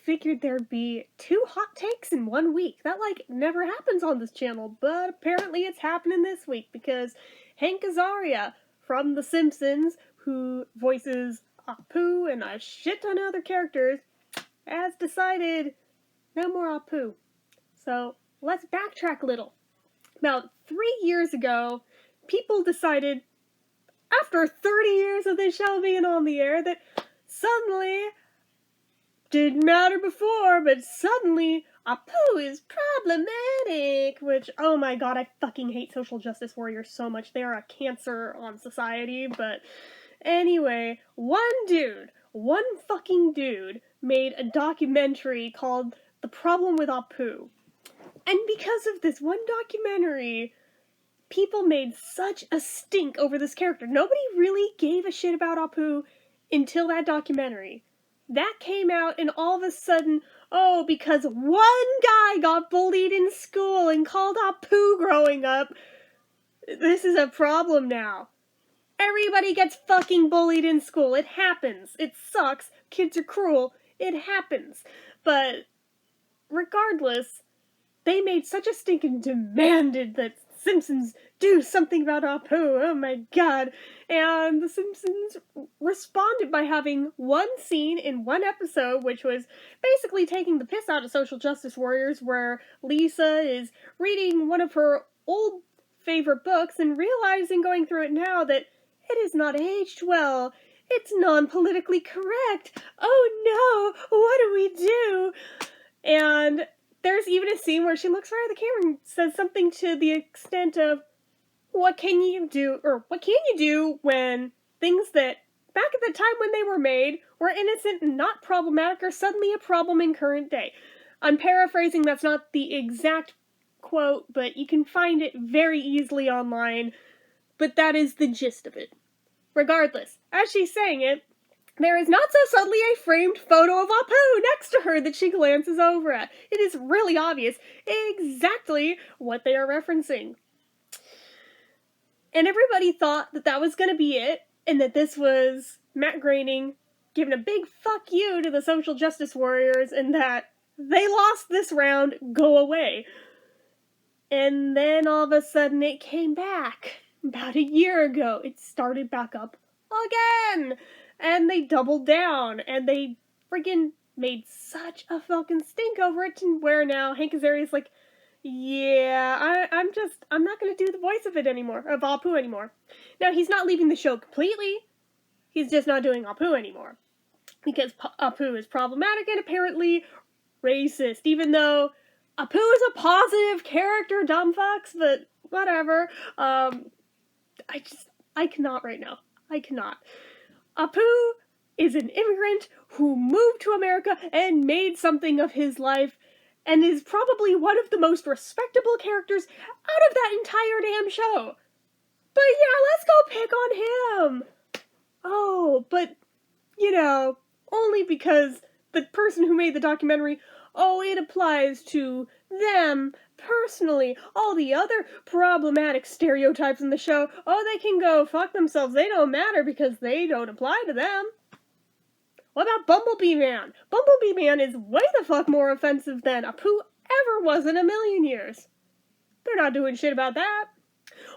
figured there'd be 2 hot takes in 1 week. That, like, never happens on this channel, but apparently it's happening this week because Hank Azaria from The Simpsons, who voices Apu and a shit ton of other characters, has decided no more Apu. So, let's backtrack a little. About 3 years ago, people decided, after 30 years of this show being on the air, that suddenly, didn't matter before, but suddenly, Apu is problematic, which, oh my god, I fucking hate social justice warriors so much. They are a cancer on society, but anyway, one fucking dude, made a documentary called The Problem with Apu. And because of this one documentary, people made such a stink over this character. Nobody really gave a shit about Apu until that documentary. That came out, and all of a sudden, oh, because one guy got bullied in school and called Apu growing up, this is a problem now. Everybody gets fucking bullied in school. It happens. It sucks. Kids are cruel. It happens. But regardless, they made such a stink and demanded that Simpsons do something about Apu. Oh my god. And The Simpsons responded by having one scene in one episode, which was basically taking the piss out of social justice warriors, where Lisa is reading one of her old favorite books and realizing, going through it now, that it is not aged well. It's non-politically correct. Oh no, what do we do? And there's even a scene where she looks right at the camera and says something to the extent of, what can you do when things that, back at the time when they were made, were innocent and not problematic are suddenly a problem in current day? I'm paraphrasing, that's not the exact quote, but you can find it very easily online, but that is the gist of it. Regardless, as she's saying it, there is not so subtly a framed photo of Apu next to her that she glances over at. It is really obvious exactly what they are referencing. And everybody thought that that was going to be it, and that this was Matt Groening giving a big fuck you to the social justice warriors, and that they lost this round, go away. And then all of a sudden it came back. About a year ago, it started back up again! And they doubled down, and they friggin' made such a fucking stink over it, to where now Hank Azaria's like, yeah, I'm not gonna do the voice of Apu anymore. Now, he's not leaving the show completely, he's just not doing Apu anymore. Because Apu is problematic and apparently racist, even though Apu is a positive character, dumb fucks, but whatever. I cannot right now. I cannot. Apu is an immigrant who moved to America and made something of his life, and is probably one of the most respectable characters out of that entire damn show. But yeah, let's go pick on him. Oh, but, you know, only because the person who made the documentary, oh, it applies to them personally. All the other problematic stereotypes in the show, oh, they can go fuck themselves. They don't matter because they don't apply to them. What about Bumblebee Man? Bumblebee Man is way the fuck more offensive than Apu ever was in a million years. They're not doing shit about that.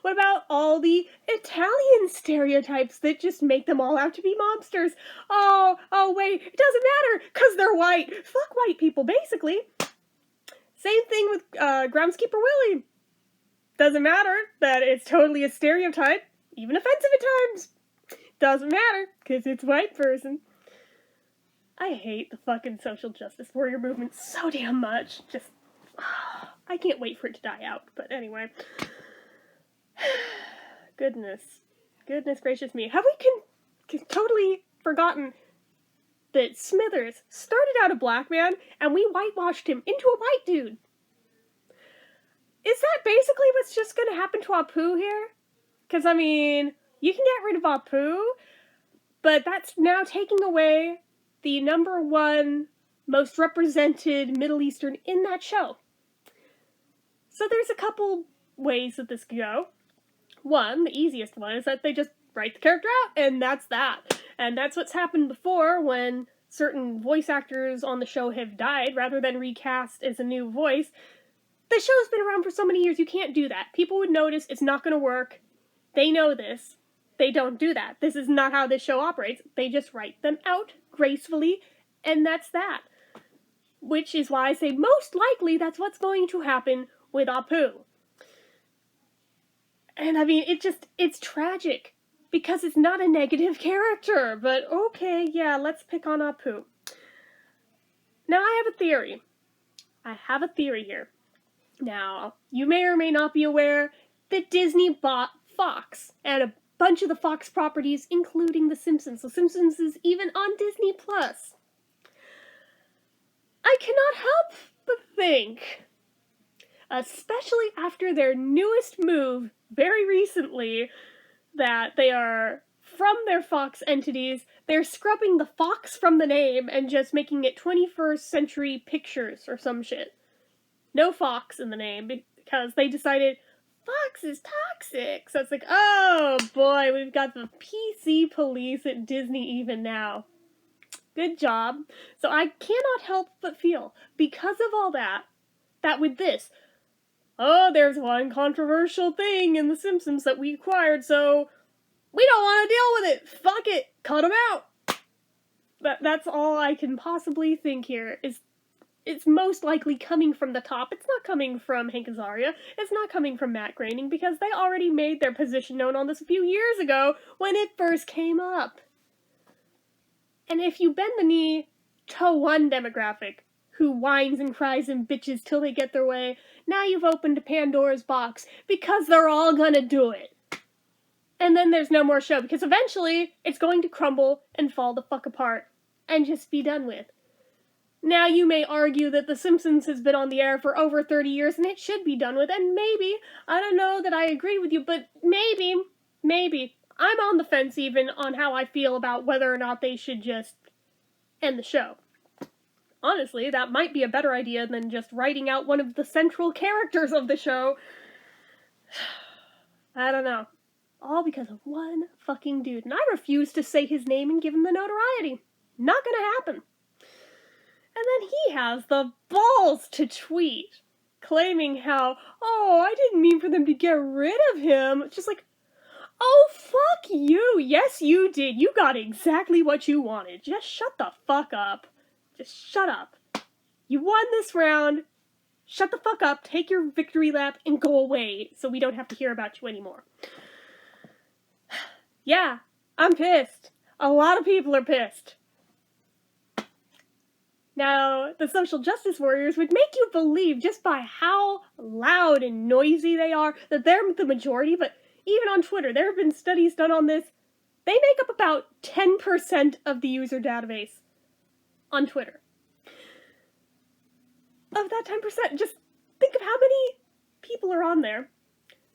What about all the Italian stereotypes that just make them all out to be mobsters? Oh, wait, it doesn't matter, because they're white. Fuck white people, basically. Same thing with Groundskeeper Willie. Doesn't matter that it's totally a stereotype, even offensive at times. Doesn't matter, because it's a white person. I hate the fucking social justice warrior movement so damn much. Just, I can't wait for it to die out. But anyway. Goodness gracious me. Have we totally forgotten that Smithers started out a black man and we whitewashed him into a white dude? Is that basically what's just gonna happen to Apu here? Because, I mean, you can get rid of Apu, but that's now taking away the number one most represented Middle Eastern in that show. So there's a couple ways that this could go. One, the easiest one, is that they just write the character out, and that's that. And that's what's happened before when certain voice actors on the show have died, rather than recast as a new voice. The show's been around for so many years, you can't do that. People would notice, it's not going to work. They know this. They don't do that. This is not how this show operates. They just write them out gracefully, and that's that. Which is why I say most likely that's what's going to happen with APU. And I mean, it's tragic, because it's not a negative character, but okay, yeah, let's pick on APU. Now I have a theory. I have a theory here. Now, you may or may not be aware that Disney bought Fox, and a bunch of the Fox properties, including The Simpsons. The Simpsons is even on Disney+. I cannot help but think, especially after their newest move very recently, that they are, from their Fox entities, they're scrubbing the Fox from the name and just making it 21st Century Pictures or some shit. No Fox in the name, because they decided Fox is toxic. So it's like, oh boy, we've got the PC police at Disney even now. Good job. So I cannot help but feel, because of all that, that with this, oh, there's one controversial thing in The Simpsons that we acquired, so we don't want to deal with it. Fuck it. Cut them out. That's all I can possibly think here. It's most likely coming from the top. It's not coming from Hank Azaria. It's not coming from Matt Groening, because they already made their position known on this a few years ago when it first came up. And if you bend the knee to one demographic who whines and cries and bitches till they get their way, now you've opened a Pandora's box, because they're all gonna do it. And then there's no more show, because eventually it's going to crumble and fall the fuck apart and just be done with. Now you may argue that The Simpsons has been on the air for over 30 years and it should be done with, and maybe, I don't know that I agree with you, but maybe, I'm on the fence even on how I feel about whether or not they should just end the show. Honestly, that might be a better idea than just writing out one of the central characters of the show. I don't know. All because of one fucking dude. And I refuse to say his name and give him the notoriety. Not gonna happen. And then he has the balls to tweet, claiming how, oh, I didn't mean for them to get rid of him. Just like, oh, fuck you. Yes, you did. You got exactly what you wanted. Just shut the fuck up. Just shut up. You won this round. Shut the fuck up, take your victory lap, and go away so we don't have to hear about you anymore. Yeah, I'm pissed. A lot of people are pissed. Now, the social justice warriors would make you believe, just by how loud and noisy they are, that they're the majority, but even on Twitter, there have been studies done on this. They make up about 10% of the user database on Twitter. Of that 10%, just think of how many people are on there.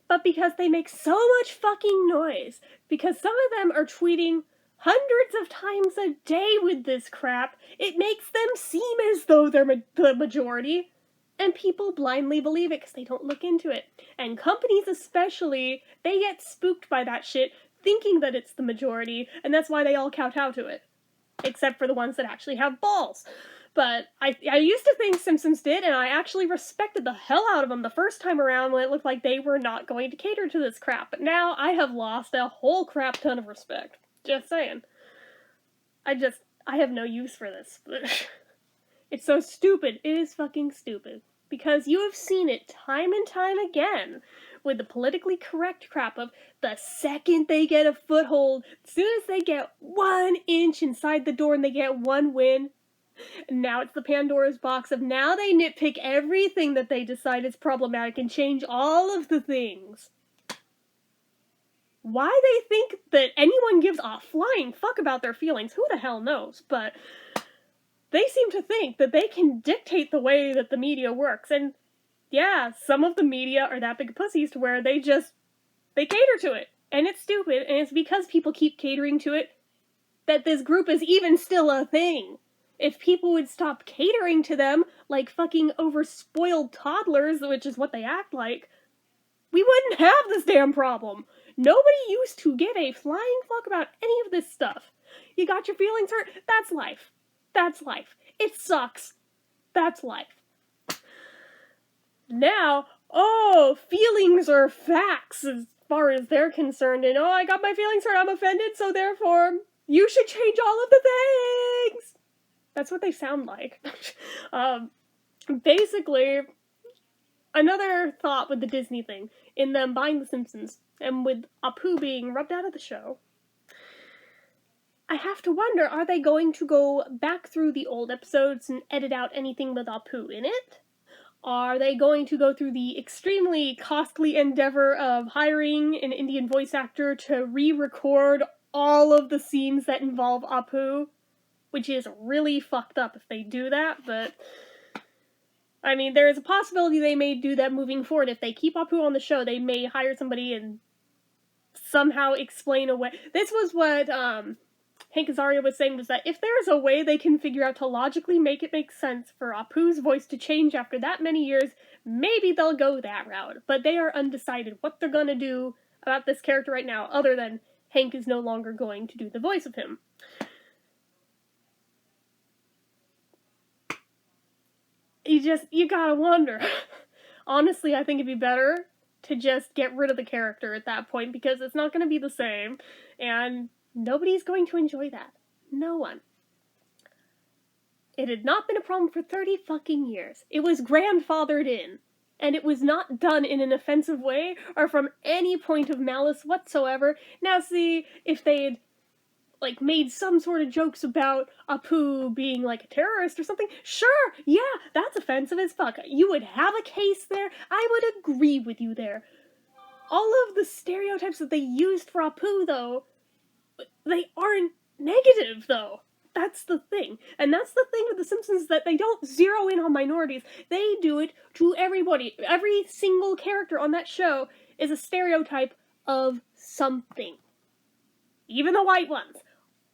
But because they make so much fucking noise, because some of them are tweeting hundreds of times a day with this crap, it makes them seem as though they're the majority, and people blindly believe it because they don't look into it. And companies especially, they get spooked by that shit, thinking that it's the majority, and that's why they all kowtow to it. Except for the ones that actually have balls. But I used to think Simpsons did, and I actually respected the hell out of them the first time around when it looked like they were not going to cater to this crap. But now I have lost a whole crap ton of respect. Just saying. I have no use for this. It's so stupid. It is fucking stupid. Because you have seen it time and time again with the politically correct crap of the second they get a foothold, as soon as they get 1 inch inside the door and they get one win, now it's the Pandora's box of now they nitpick everything that they decide is problematic and change all of the things. Why they think that anyone gives a flying fuck about their feelings, who the hell knows, but they seem to think that they can dictate the way that the media works, and yeah, some of the media are that big of pussies to where they cater to it, and it's stupid, and it's because people keep catering to it that this group is even still a thing. If people would stop catering to them like fucking overspoiled toddlers, which is what they act like, we wouldn't have this damn problem. Nobody used to give a flying fuck about any of this stuff. You got your feelings hurt? That's life. That's life. It sucks. That's life. Now, oh, feelings are facts as far as they're concerned, and oh, I got my feelings hurt, I'm offended, so therefore, you should change all of the things! That's what they sound like. Basically, another thought with the Disney thing, in them buying The Simpsons, and with APU being rubbed out of the show, I have to wonder, are they going to go back through the old episodes and edit out anything with APU in it? Are they going to go through the extremely costly endeavor of hiring an Indian voice actor to re-record all of the scenes that involve APU? Which is really fucked up if they do that, but I mean, there is a possibility they may do that moving forward. If they keep APU on the show, they may hire somebody and somehow explain away. This was what Hank Azaria was saying, was that if there's a way they can figure out to logically make it make sense for APU's voice to change after that many years, maybe they'll go that route. But they are undecided what they're gonna do about this character right now, other than Hank is no longer going to do the voice of him. You gotta wonder. Honestly, I think it'd be better to just get rid of the character at that point, because it's not gonna be the same, and nobody's going to enjoy that. No one. It had not been a problem for 30 fucking years. It was grandfathered in. And it was not done in an offensive way or from any point of malice whatsoever. Now see, if they'd like made some sort of jokes about APU being like a terrorist or something, sure, yeah, that's offensive as fuck. You would have a case there. I would agree with you there. All of the stereotypes that they used for APU, though, they aren't negative, though. That's the thing. And that's the thing with The Simpsons, that they don't zero in on minorities. They do it to everybody. Every single character on that show is a stereotype of something. Even the white ones.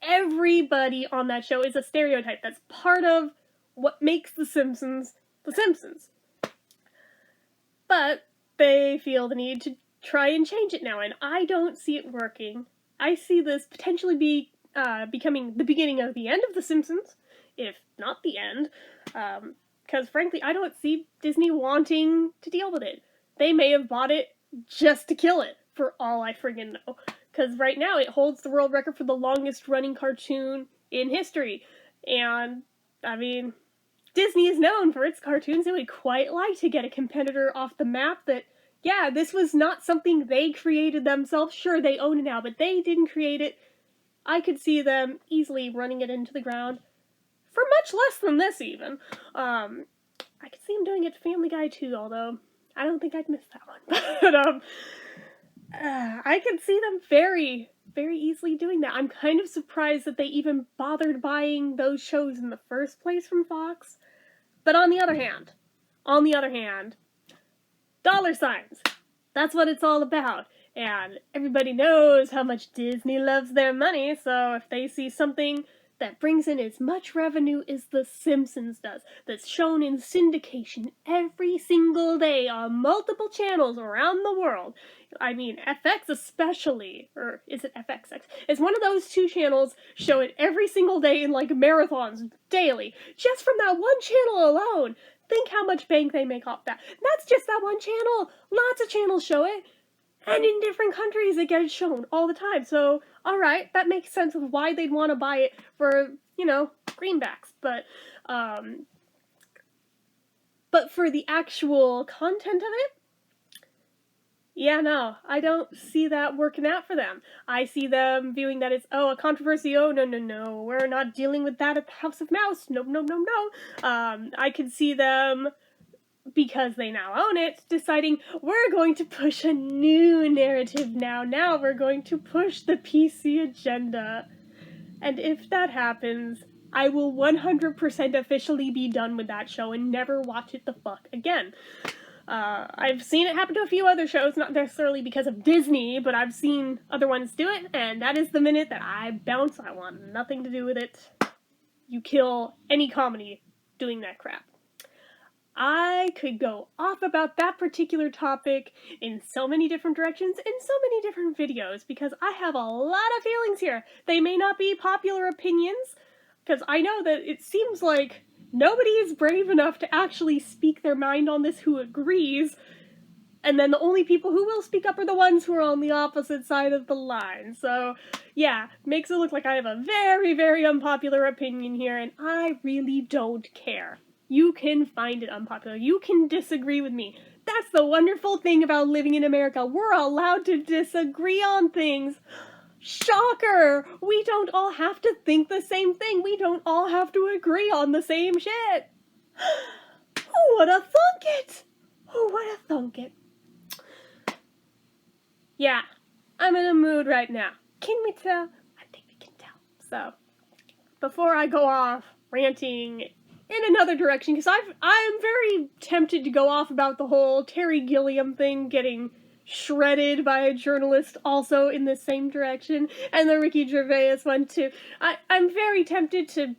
Everybody on that show is a stereotype. That's part of what makes The Simpsons The Simpsons. But they feel the need to try and change it now, and I don't see it working. I see this potentially becoming the beginning of the end of The Simpsons, if not the end, because frankly, I don't see Disney wanting to deal with it. They may have bought it just to kill it, for all I friggin' know, because right now it holds the world record for the longest running cartoon in history, and, I mean, Disney is known for its cartoons. They would quite like to get a competitor off the map that, yeah, this was not something they created themselves. Sure, they own it now, but they didn't create it. I could see them easily running it into the ground for much less than this, even. I could see them doing it to Family Guy, too, although I don't think I'd miss that one. But, I could see them very, very easily doing that. I'm kind of surprised that they even bothered buying those shows in the first place from Fox. But on the other hand, dollar signs. That's what it's all about. And everybody knows how much Disney loves their money, so if they see something that brings in as much revenue as The Simpsons does, that's shown in syndication every single day on multiple channels around the world, I mean, FX especially, or is it FXX? It's one of those two channels show it every single day in, like, marathons, daily, just from that one channel alone. Think how much bank they make off that. That's just that one channel. Lots of channels show it. And in different countries, it gets shown all the time. So, alright, that makes sense of why they'd want to buy it for, you know, greenbacks. But for the actual content of it, yeah, no, I don't see that working out for them. I see them viewing that as, oh, a controversy, oh, no, we're not dealing with that at the House of Mouse, no. I could see them, because they now own it, deciding, we're going to push a new narrative now. Now we're going to push the PC agenda. And if that happens, I will 100% officially be done with that show and never watch it the fuck again. I've seen it happen to a few other shows, not necessarily because of Disney, but I've seen other ones do it, and that is the minute that I bounce. I want nothing to do with it. You kill any comedy doing that crap. I could go off about that particular topic in so many different directions, in so many different videos, because I have a lot of feelings here. They may not be popular opinions. because I know that it seems like nobody is brave enough to actually speak their mind on this who agrees, and then the only people who will speak up are the ones who are on the opposite side of the line. So, yeah, makes it look like I have a very, very unpopular opinion here, and I really don't care. You can find it unpopular. You can disagree with me. That's the wonderful thing about living in America. We're allowed to disagree on things. Shocker! We don't all have to think the same thing. We don't all have to agree on the same shit. Who would have thunk it? Who would have thunk it? Yeah, I'm in a mood right now. Can we tell? I think we can tell. So, before I go off ranting in another direction, because I'm very tempted to go off about the whole Terry Gilliam thing getting shredded by a journalist also in the same direction, and the Ricky Gervais one too. I'm very tempted to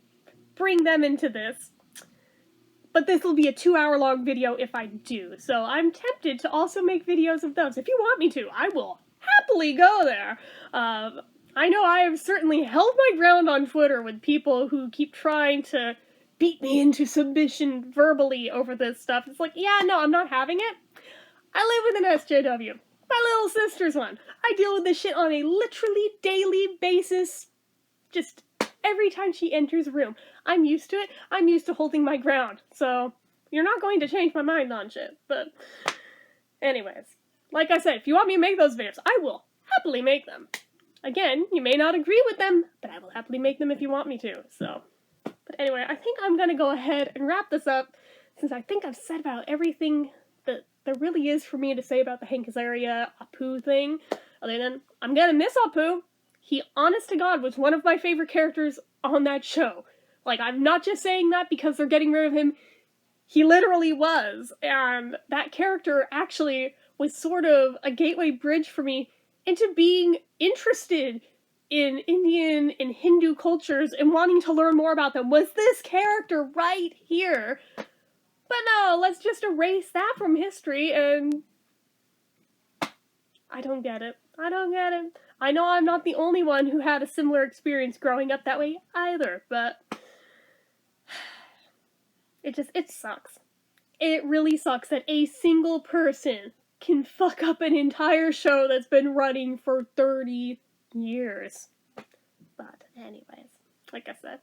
bring them into this. But this will be a 2-hour-long video if I do, so I'm tempted to also make videos of those. If you want me to, I will happily go there. I know I have certainly held my ground on Twitter with people who keep trying to beat me into submission verbally over this stuff. It's like, yeah, no, I'm not having it. I live with an SJW. My little sister's one. I deal with this shit on a literally daily basis, just every time she enters a room. I'm used to it. I'm used to holding my ground. So, you're not going to change my mind on shit. But, anyways. Like I said, if you want me to make those videos, I will happily make them. Again, you may not agree with them, but I will happily make them if you want me to. So, but anyway, I think I'm gonna go ahead and wrap this up, since I think I've said about everything that there really is for me to say about the Hank Azaria APU thing. Other than, I'm gonna miss APU. He, honest to God, was one of my favorite characters on that show. Like, I'm not just saying that because they're getting rid of him. He literally was. And that character actually was sort of a gateway bridge for me into being interested in Indian and Hindu cultures and wanting to learn more about them. Was this character right here? But no, let's just erase that from history, and I don't get it. I don't get it. I know I'm not the only one who had a similar experience growing up that way either, but it sucks. It really sucks that a single person can fuck up an entire show that's been running for 30 years. But anyways, like I said,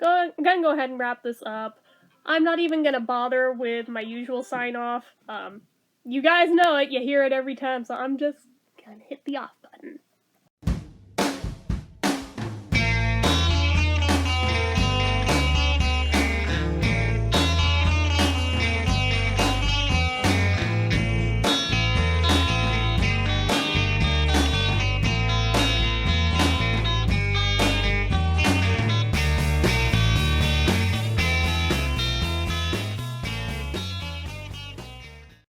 I'm gonna go ahead and wrap this up. I'm not even gonna bother with my usual sign-off. You guys know it, you hear it every time, so I'm just gonna hit the off button.